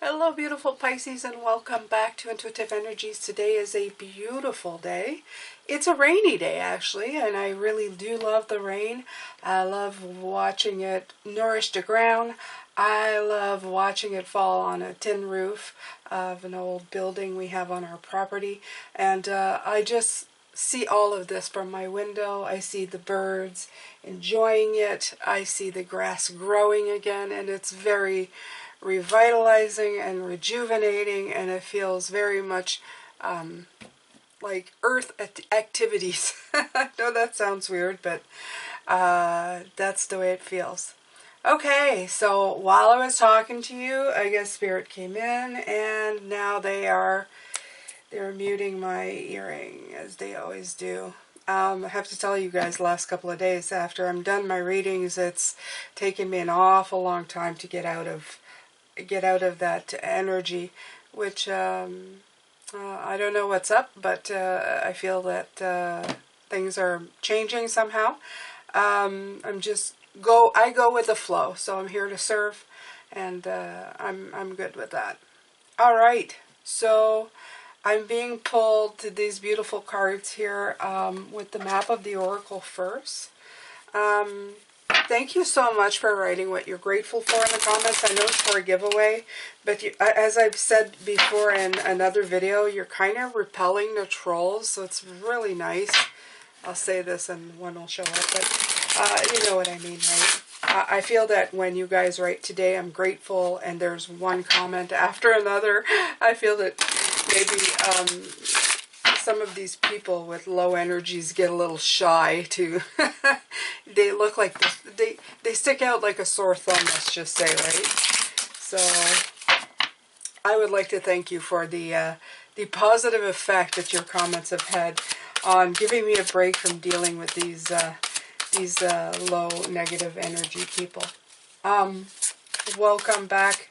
Hello, beautiful Pisces, and welcome back to Intuitive Energies. Today is a beautiful day. It's a rainy day, actually, and I really do love the rain. I love watching it nourish the ground. I love watching it fall on a tin roof of an old building we have on our property. And I just see all of this from my window. I see the birds enjoying it. I see the grass growing again, and it's very revitalizing and rejuvenating, and it feels very much like earth activities. I know that sounds weird, but that's the way it feels. Okay, so while I was talking to you, I guess Spirit came in, and now they're muting my earring, as they always do. I have to tell you guys, the last couple of days after I'm done my readings, it's taken me an awful long time to get out of that energy, which I don't know what's up, but I feel that things are changing somehow. I go with the flow, so I'm here to serve, and I'm good with that. All right, so I'm being pulled to these beautiful cards here with the map of the Oracle first. Thank you so much for writing what you're grateful for in the comments. I know it's for a giveaway, but as I've said before in another video, you're kind of repelling the trolls, so it's really nice. I'll say this and one will show up, but you know what I mean, right? I feel that when you guys write today, I'm grateful, and there's one comment after another, I feel that maybe some of these people with low energies get a little shy to they look like they stick out like a sore thumb, let's just say, right? So I would like to thank you for the positive effect that your comments have had on giving me a break from dealing with these low negative energy people. Welcome back,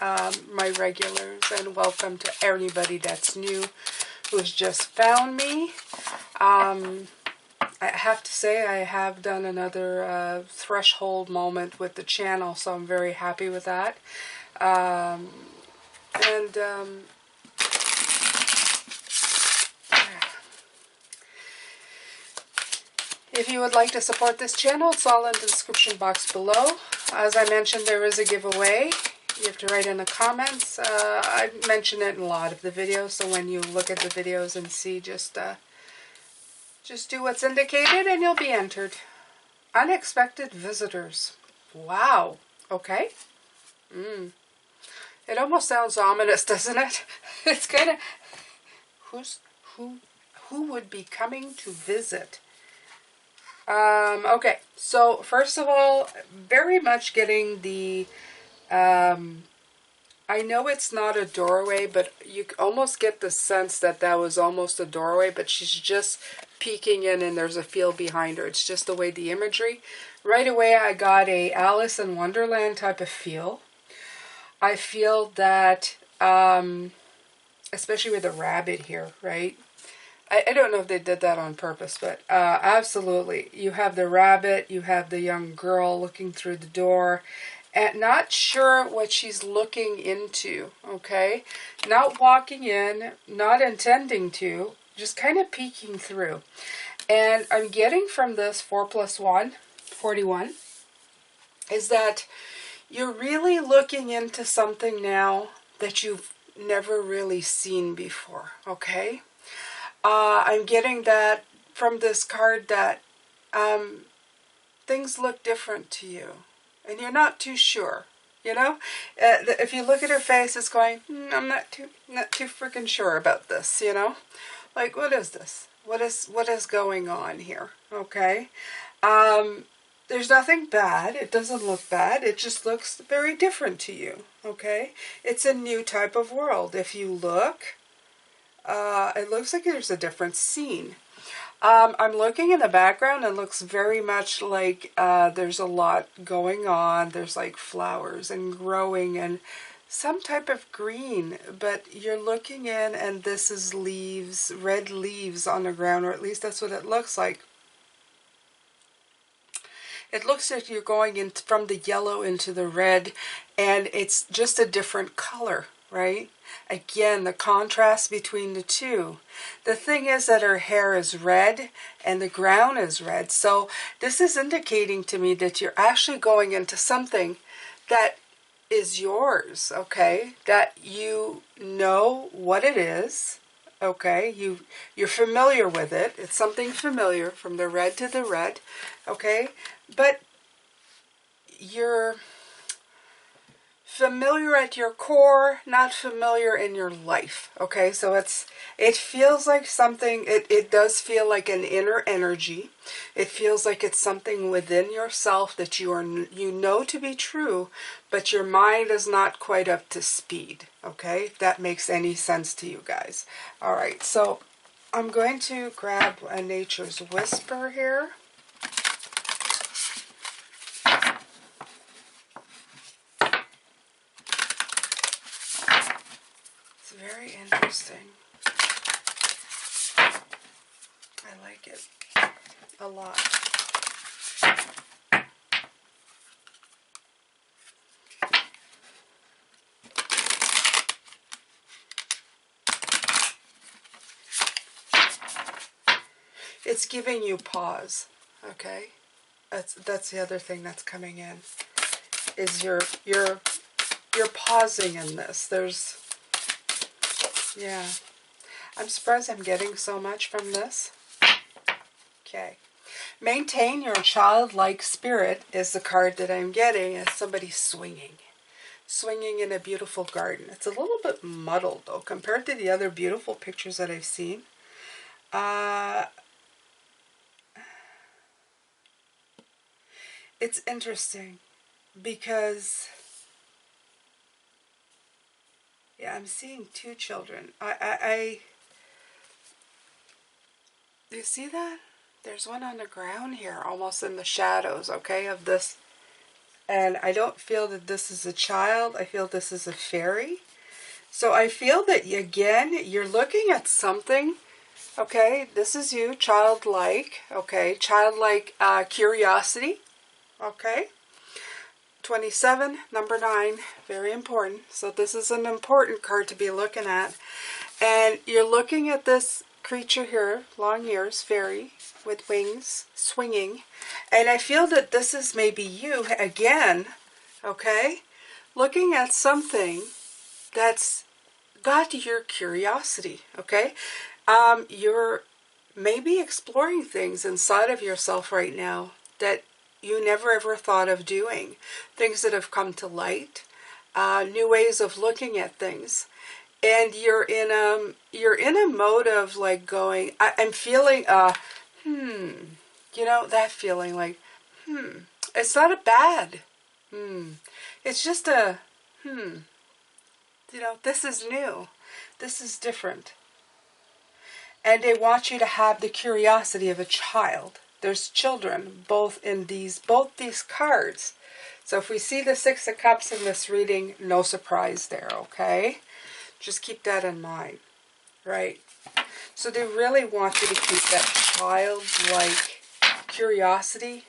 my regulars, and welcome to anybody that's new who's just found me. I have to say I have done another threshold moment with the channel, so I'm very happy with that. If you would like to support this channel, it's all in the description box below. As I mentioned, there is a giveaway. You have to write in the comments. I mention it in a lot of the videos, so when you look at the videos and see, just do what's indicated and you'll be entered. Unexpected visitors. Wow. Okay. It almost sounds ominous, doesn't it? It's kind of who would be coming to visit? Okay. So first of all, very much getting the I know it's not a doorway, but you almost get the sense that that was almost a doorway, but she's just peeking in and there's a field behind her. It's just the way the imagery. Right away I got a Alice in Wonderland type of feel. I feel that, especially with the rabbit here, right? I don't know if they did that on purpose, but absolutely. You have the rabbit, you have the young girl looking through the door, and not sure what she's looking into, okay? Not walking in, not intending to, just kind of peeking through. And I'm getting from this 4 plus 1, 41, is that you're really looking into something now that you've never really seen before, okay? I'm getting that from this card that things look different to you. And you're not too sure, you know? If you look at her face, it's going, I'm not too freaking sure about this, you know? Like, what is this? What is going on here? Okay? There's nothing bad. It doesn't look bad. It just looks very different to you, okay? It's a new type of world. If you look, it looks like there's a different scene. I'm looking in the background, and it looks very much like there's a lot going on. There's like flowers and growing and some type of green, but you're looking in and this is leaves, red leaves on the ground, or at least that's what it looks like. It looks like you're going in from the yellow into the red, and it's just a different color, right? Again, the contrast between the two. The thing is that her hair is red and the ground is red. So this is indicating to me that you're actually going into something that is yours, okay? That you know what it is, okay? You're familiar with it. It's something familiar from the red to the red, okay? But you're familiar at your core, not familiar in your life, okay? So it feels like something, it does feel like an inner energy. It feels like it's something within yourself that you know to be true, but your mind is not quite up to speed, okay? If that makes any sense to you guys. All right, so I'm going to grab a Nature's Whisper here. It's very interesting. I like it a lot. It's giving you pause, okay? That's the other thing that's coming in. Is you're pausing in this. Yeah. I'm surprised I'm getting so much from this. Okay. Maintain your childlike spirit is the card that I'm getting as somebody swinging. Swinging in a beautiful garden. It's a little bit muddled though compared to the other beautiful pictures that I've seen. It's interesting because yeah, I'm seeing two children. Do you see that? There's one on the ground here, almost in the shadows, okay, of this. And I don't feel that this is a child. I feel this is a fairy. So I feel that, again, you're looking at something, okay? This is you, childlike, okay? Childlike curiosity, okay? 27, number 9, very important. So this is an important card to be looking at. And you're looking at this creature here, long ears, fairy, with wings, swinging. And I feel that this is maybe you, again, okay? Looking at something that's got your curiosity, okay? You're maybe exploring things inside of yourself right now that you never ever thought of doing. Things that have come to light, new ways of looking at things. And you're in a mode of like going, I'm feeling you know, that feeling like, it's not a bad, it's just a, you know, this is new, this is different. And they want you to have the curiosity of a child. There's children both these cards. So if we see the Six of Cups in this reading, no surprise there, okay? Just keep that in mind, right? So they really want you to keep that childlike curiosity.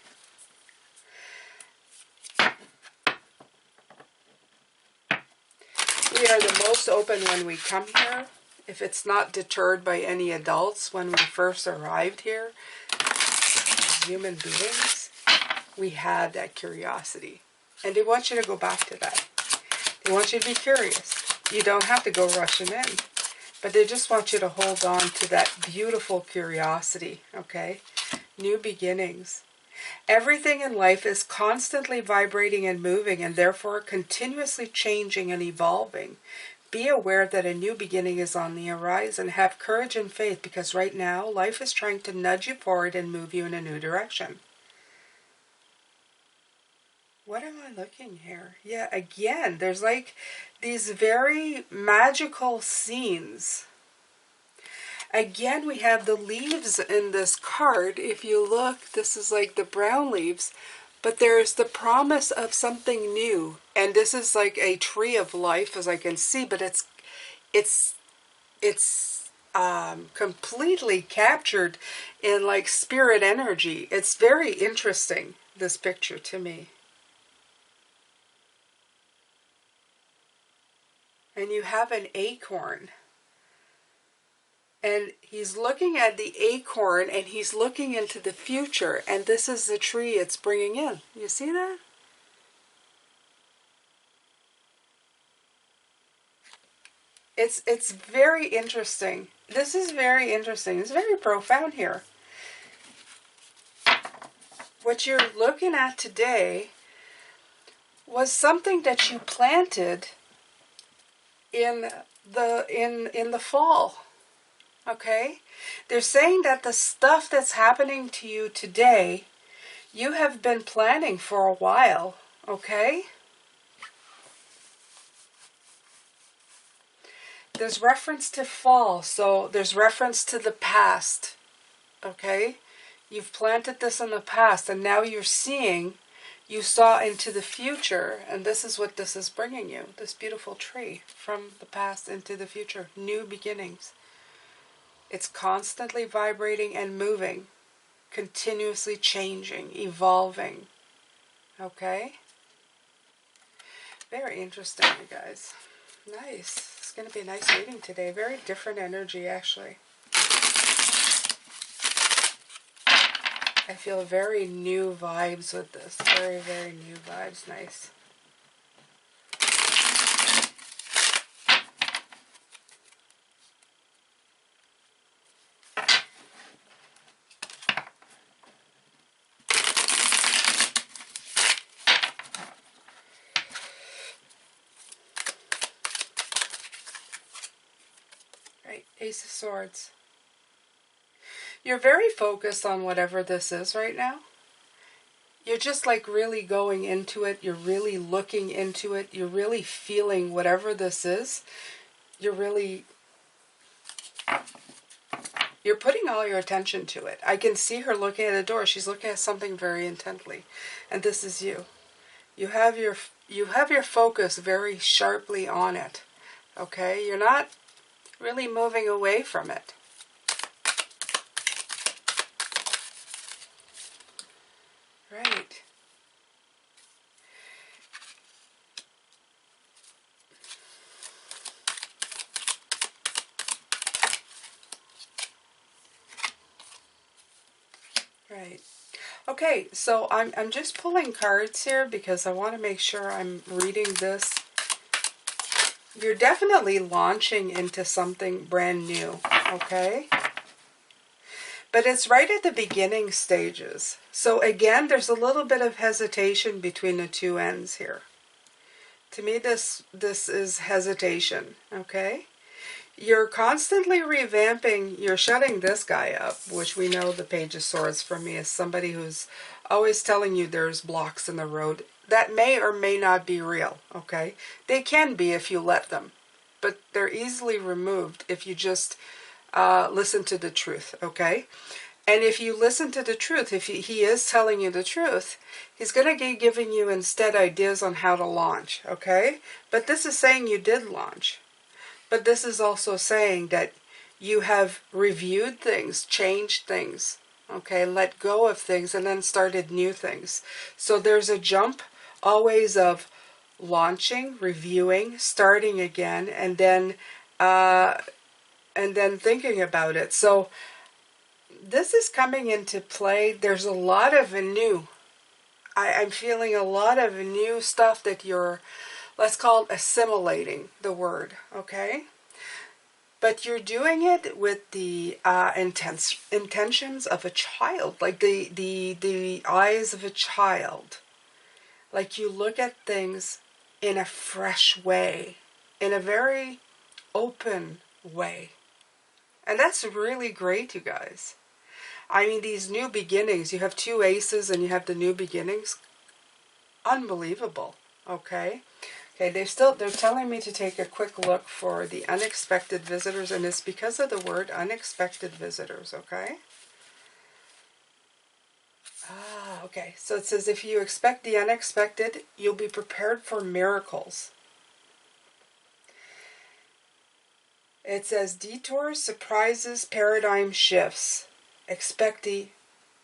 We are the most open when we come here. If it's not deterred by any adults when we first arrived here, as human beings, we had that curiosity. And they want you to go back to that. They want you to be curious. You don't have to go rushing in. But they just want you to hold on to that beautiful curiosity, okay? New beginnings. Everything in life is constantly vibrating and moving and therefore continuously changing and evolving. Be aware that a new beginning is on the horizon. Have courage and faith because right now life is trying to nudge you forward and move you in a new direction. What am I looking here? Yeah, again, there's like these very magical scenes. Again, we have the leaves in this card. If you look, this is like the brown leaves, but there's the promise of something new. And this is like a tree of life, as I can see, but it's completely captured in like spirit energy. It's very interesting. this picture to me. And you have an acorn. And he's looking at the acorn and he's looking into the future. And this is the tree it's bringing in. You see that? It's very interesting. This is very interesting. It's very profound here. What you're looking at today was something that you planted in the fall. Okay? They're saying that the stuff that's happening to you today, you have been planning for a while. Okay? There's reference to fall, so there's reference to the past. Okay? You've planted this in the past, and now you're seeing, you saw into the future, and this is what this is bringing you, this beautiful tree from the past into the future, new beginnings. It's constantly vibrating and moving, continuously changing, evolving. Okay? Very interesting, you guys. Nice. It's going to be a nice reading today. Very different energy, actually. I feel very new vibes with this. Very, very new vibes. Nice. Right, Ace of Swords. You're very focused on whatever this is right now. You're just like really going into it. You're really looking into it. You're really feeling whatever this is. You're putting all your attention to it. I can see her looking at the door. She's looking at something very intently. And this is you. You have your focus very sharply on it. Okay? You're not really moving away from it. Right. Right. Okay, so I'm just pulling cards here because I want to make sure I'm reading this. You're definitely launching into something brand new, okay? But it's right at the beginning stages. So again, there's a little bit of hesitation between the two ends here. To me, this is hesitation, okay? You're constantly revamping, you're shutting this guy up, which we know the Page of Swords for me is somebody who's always telling you there's blocks in the road. That may or may not be real, okay? They can be if you let them, but they're easily removed if you just listen to the truth, okay? And if you listen to the truth, if he is telling you the truth, he's going to be giving you instead ideas on how to launch, okay? But this is saying you did launch. But this is also saying that you have reviewed things, changed things, okay, let go of things, and then started new things. So there's a jump always of launching, reviewing, starting again, and then thinking about it. So this is coming into play. There's a lot of new. I'm feeling a lot of new stuff that you're, let's call it assimilating the word, okay? But you're doing it with the intentions of a child, like the eyes of a child. Like you look at things in a fresh way, in a very open way. And that's really great, you guys. I mean, these new beginnings, you have two aces and you have the new beginnings. Unbelievable, okay? Okay, they're telling me to take a quick look for the unexpected visitors, and it's because of the word unexpected visitors, okay? Okay, so it says if you expect the unexpected, you'll be prepared for miracles. It says detours, surprises, paradigm shifts. Expect the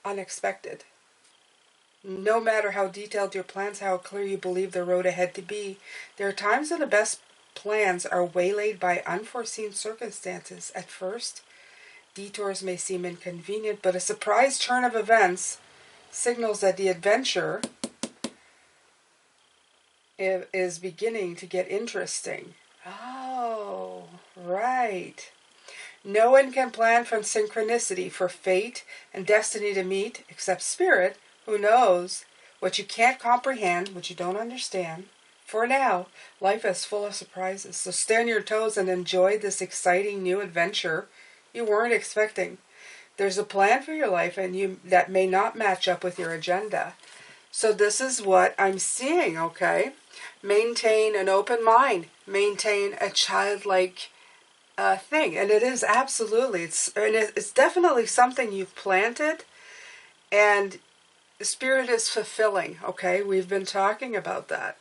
unexpected. No matter how detailed your plans, how clear you believe the road ahead to be, there are times when the best plans are waylaid by unforeseen circumstances. At first, detours may seem inconvenient, but a surprise turn of events signals that the adventure is beginning to get interesting. Oh, right. No one can plan from synchronicity, for fate and destiny to meet, except spirit, who knows what you can't comprehend, what you don't understand. For now, life is full of surprises, so stay on your toes and enjoy this exciting new adventure you weren't expecting. There's a plan for your life and that may not match up with your agenda. So this is what I'm seeing, okay? Maintain an open mind. Maintain a childlike thing. And it is absolutely, it's definitely something you've planted. And spirit is fulfilling, okay? We've been talking about that.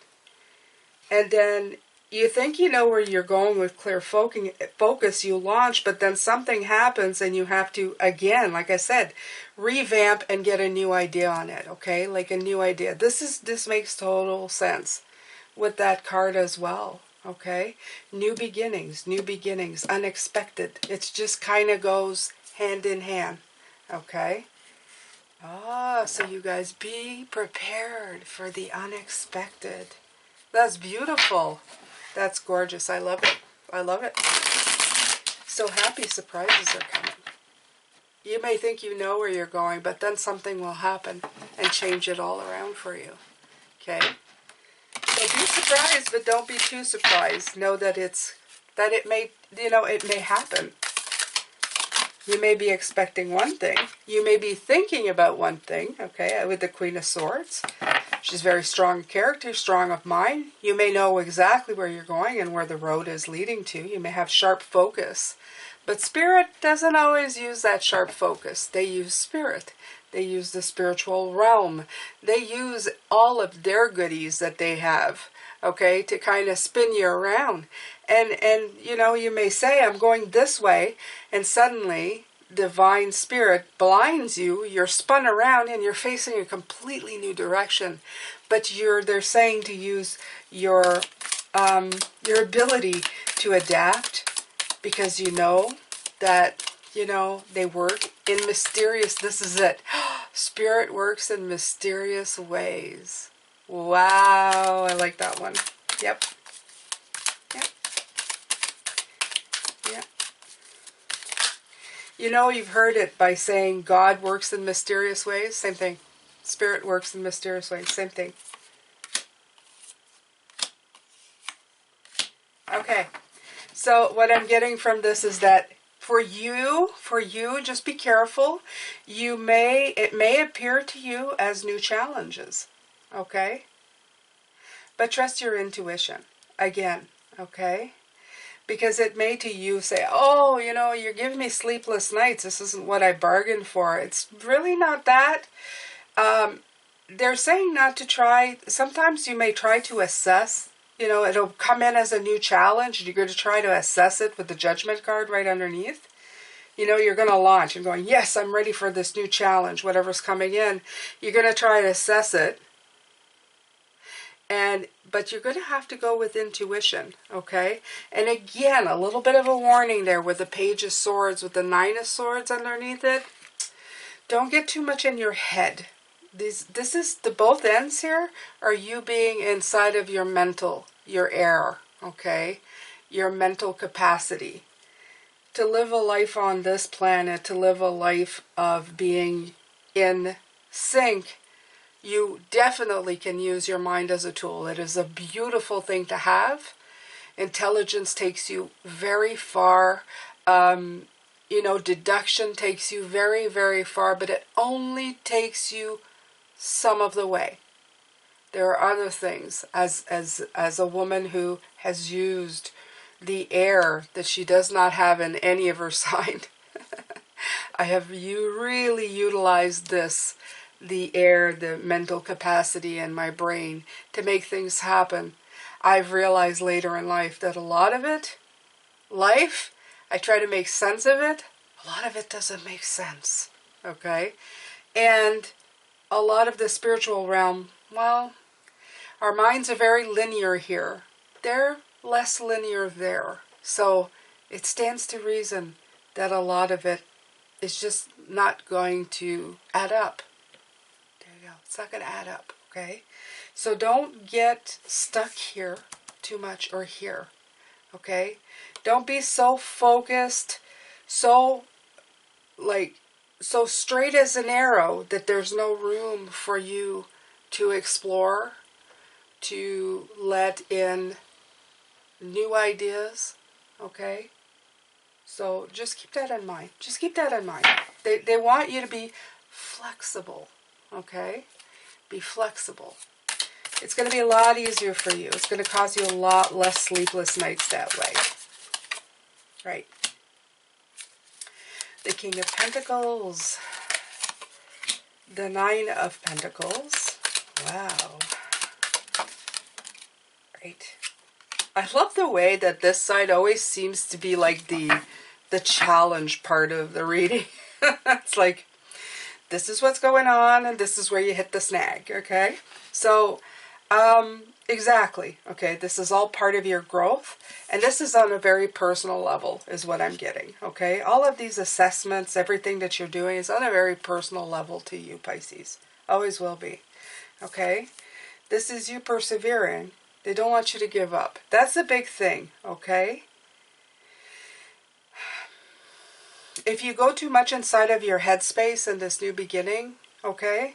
And then you think you know where you're going with clear focus, you launch, but then something happens and you have to, again, like I said, revamp and get a new idea on it, okay? Like a new idea. This makes total sense with that card as well, okay? New beginnings, unexpected. It just kind of goes hand in hand, okay? So you guys be prepared for the unexpected. That's beautiful. That's gorgeous. I love it. I love it. So happy surprises are coming. You may think you know where you're going, but then something will happen and change it all around for you. Okay? So be surprised, but don't be too surprised. Know that it may happen. You may be expecting one thing. You may be thinking about one thing, okay, with the Queen of Swords. She's very strong character, strong of mind. You may know exactly where you're going and where the road is leading to. You may have sharp focus. But Spirit doesn't always use that sharp focus. They use Spirit. They use the spiritual realm. They use all of their goodies that they have, okay, to kind of spin you around. And you may say, I'm going this way, and suddenly divine spirit blinds you, you're spun around and you're facing a completely new direction. But they're saying to use your ability to adapt, because you know that, they work in mysterious, this is it. Spirit works in mysterious ways. Wow, I like that one. Yep. You've heard it by saying God works in mysterious ways. Same thing. Spirit works in mysterious ways. Same thing. Okay. So what I'm getting from this is that for you, just be careful. It may appear to you as new challenges. Okay? But trust your intuition. Again. Okay? Because it may to you say, oh, you're giving me sleepless nights. This isn't what I bargained for. It's really not that. They're saying not to try. Sometimes you may try to assess. It'll come in as a new challenge. You're going to try to assess it with the Judgment card right underneath. You're going to launch and going, yes, I'm ready for this new challenge, whatever's coming in. You're going to try to assess it. But you're going to have to go with intuition, okay? And again, a little bit of a warning there with the Page of Swords, with the Nine of Swords underneath it. Don't get too much in your head. This is the both ends here are you being inside of your air, okay? Your mental capacity. To live a life on this planet, to live a life of being in sync, you definitely can use your mind as a tool. It is a beautiful thing to have. Intelligence takes you very far. Deduction takes you very, very far, but it only takes you some of the way. There are other things. As a woman who has used the air that she does not have in any of her sign, I have really utilized the air, the mental capacity in my brain to make things happen. I've realized later in life that a lot of it, I try to make sense of it. A lot of it doesn't make sense, okay? And a lot of the spiritual realm, well, our minds are very linear here. They're less linear there. So it stands to reason that a lot of it is just not going to add up. There you go. It's not going to add up, okay? So don't get stuck here too much or here, okay? Don't be so focused, so straight as an arrow that there's no room for you to explore, to let in new ideas, okay? So just keep that in mind. Just keep that in mind. They want you to be flexible, okay? Be flexible. It's going to be a lot easier for you. It's going to cause you a lot less sleepless nights that way. Right. The King of Pentacles. The Nine of Pentacles. Wow. Right. I love the way that this side always seems to be like the challenge part of the reading. It's like, this is what's going on, and this is where you hit the snag, okay? So, exactly, okay? This is all part of your growth, and this is on a very personal level, is what I'm getting, okay? All of these assessments, everything that you're doing is on a very personal level to you, Pisces. Always will be, okay? This is you persevering. They don't want you to give up. That's the big thing, okay? If you go too much inside of your headspace in this new beginning, okay,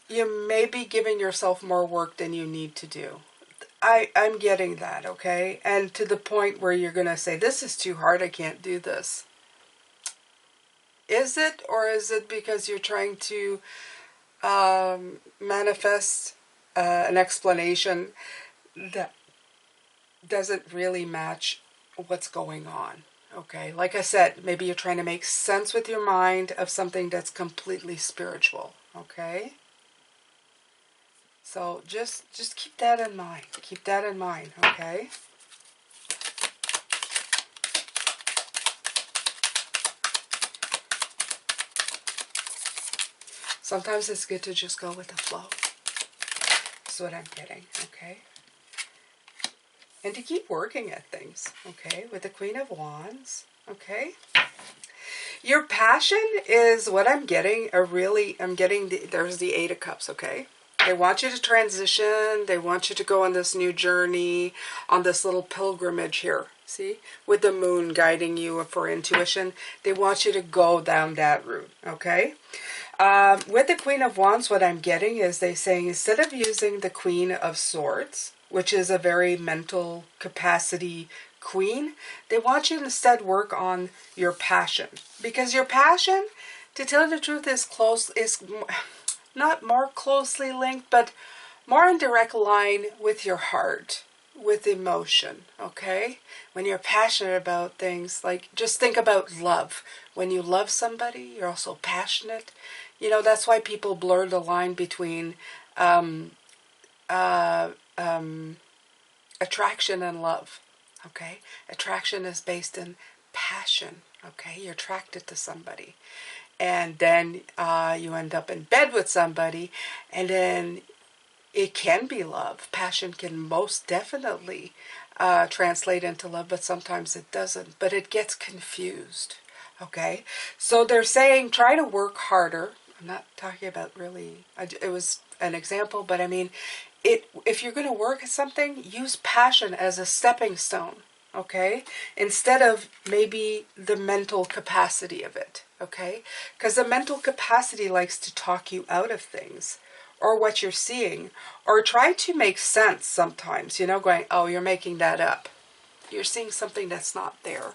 you may be giving yourself more work than you need to do. I'm getting that, okay? And to the point where you're going to say, this is too hard, I can't do this. Is it, or is it because you're trying to manifest an explanation that doesn't really match what's going on? Okay, like I said, maybe you're trying to make sense with your mind of something that's completely spiritual, okay? So just keep that in mind. Keep that in mind, okay? Sometimes it's good to just go with the flow. That's what I'm getting, okay? And to keep working at things, okay? With the Queen of Wands, okay? Your passion is what I'm getting. There's the Eight of Cups, okay? They want you to transition. They want you to go on this new journey, on this little pilgrimage here. See? With the moon guiding you for intuition. They want you to go down that route, okay? With the Queen of Wands, what I'm getting is they saying instead of using the Queen of Swords, which is a very mental capacity queen, they want you to instead work on your passion. Because your passion, to tell you the truth, is not more closely linked, but more in direct line with your heart, with emotion, okay? When you're passionate about things, like just think about love. When you love somebody, you're also passionate. You know, that's why people blur the line between attraction and love, okay? Attraction is based in passion, okay? You're attracted to somebody. And then you end up in bed with somebody, and then it can be love. Passion can most definitely translate into love, but sometimes it doesn't. But it gets confused, okay? So they're saying try to work harder. I'm not talking about really, it was an example, but I mean, if you're going to work at something, use passion as a stepping stone, okay? Instead of maybe the mental capacity of it, okay? Because the mental capacity likes to talk you out of things, or what you're seeing, or try to make sense sometimes, you know, going, oh, you're making that up. You're seeing something that's not there.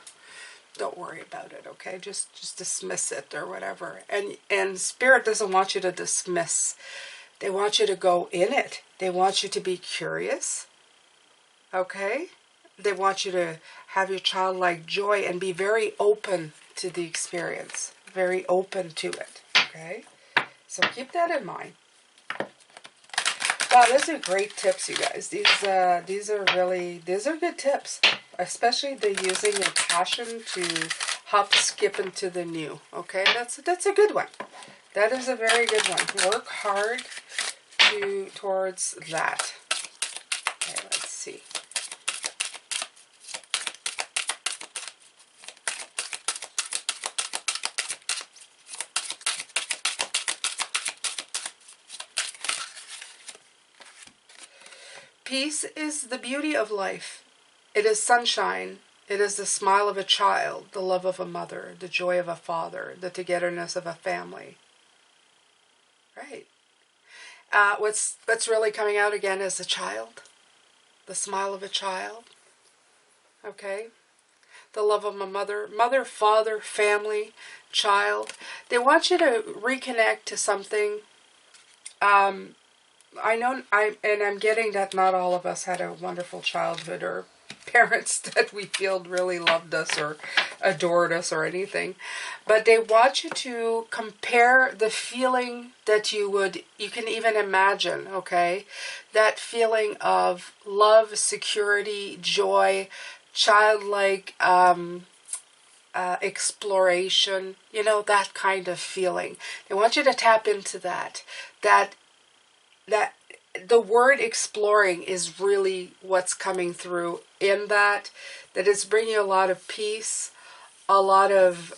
Don't worry about it, okay? Just dismiss it or whatever. And Spirit doesn't want you to dismiss. They want you to go in it. They want you to be curious, okay? They want you to have your childlike joy and be very open to the experience. Very open to it, okay? So keep that in mind. Wow, these are great tips, you guys. These are good tips, especially the using your passion to hop, skip into the new. Okay, that's a good one. That is a very good one. Work hard towards that. Okay, let's see. Peace is the beauty of life. It is sunshine. It is the smile of a child, the love of a mother, the joy of a father, the togetherness of a family. Right. What's really coming out again is a child. The smile of a child. Okay. The love of a mother, father, family, child. They want you to reconnect to something. I'm getting that not all of us had a wonderful childhood or parents that we feel really loved us or adored us or anything. But they want you to compare the feeling that you can even imagine, okay? That feeling of love, security, joy, childlike exploration, that kind of feeling. They want you to tap into that the word exploring is really what's coming through in that is bringing a lot of peace, a lot of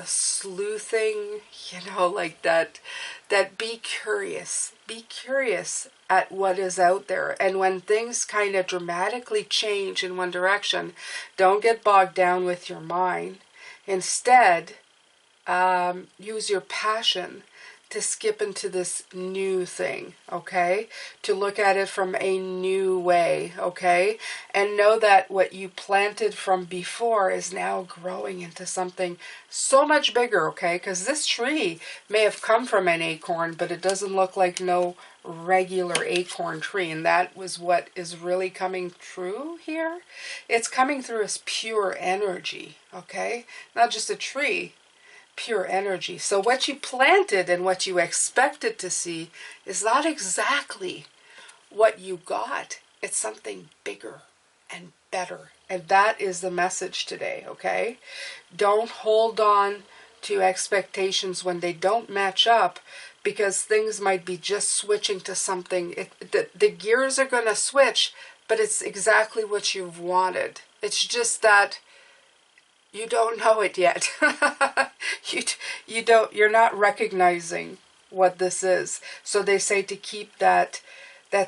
sleuthing, like that be curious at what is out there. And when things kind of dramatically change in one direction, don't get bogged down with your mind. Instead, use your passion to skip into this new thing, okay? To look at it from a new way, okay? And know that what you planted from before is now growing into something so much bigger, okay? Because this tree may have come from an acorn, but it doesn't look like no regular acorn tree. And that was what is really coming through here. It's coming through as pure energy, okay? Not just a tree, pure energy. So what you planted and what you expected to see is not exactly what you got. It's something bigger and better. And that is the message today, okay? Don't hold on to expectations when they don't match up, because things might be just switching to something. The gears are going to switch, but it's exactly what you've wanted. It's just that you don't know it yet. You're not recognizing what this is. So they say to keep that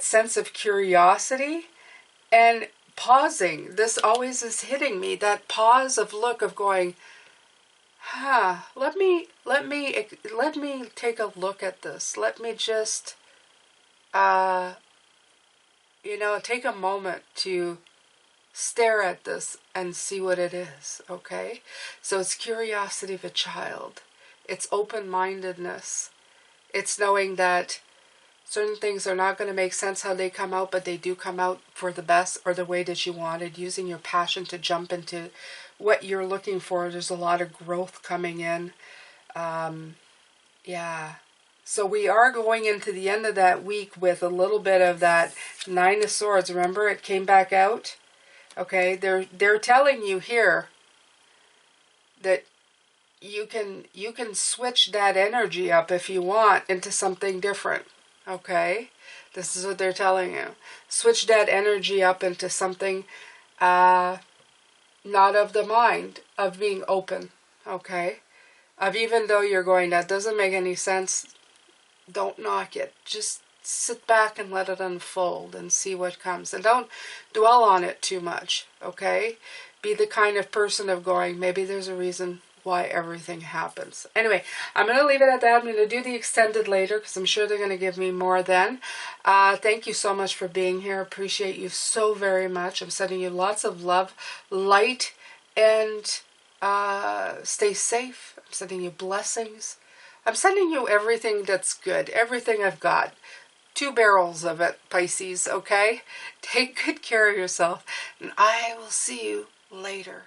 sense of curiosity and pausing. This always is hitting me, that pause of look of going, let me take a look at this. Let me just take a moment to stare at this and see what it is, okay? So it's curiosity of a child. It's open-mindedness. It's knowing that certain things are not going to make sense how they come out, but they do come out for the best or the way that you wanted, using your passion to jump into what you're looking for. There's a lot of growth coming in. Yeah. So we are going into the end of that week with a little bit of that Nine of Swords. Remember, it came back out? Okay, they're telling you here that you can switch that energy up if you want into something different. Okay, this is what they're telling you. Switch that energy up into something not of the mind, of being open. Okay, of even though you're going, that doesn't make any sense, don't knock it. Just sit back and let it unfold and see what comes. And don't dwell on it too much, okay? Be the kind of person of going, maybe there's a reason why everything happens. Anyway, I'm going to leave it at that. I'm going to do the extended later because I'm sure they're going to give me more then. Thank you so much for being here. Appreciate you so very much. I'm sending you lots of love, light, and stay safe. I'm sending you blessings. I'm sending you everything that's good, everything I've got. 2 barrels of it, Pisces, okay? Take good care of yourself, and I will see you later.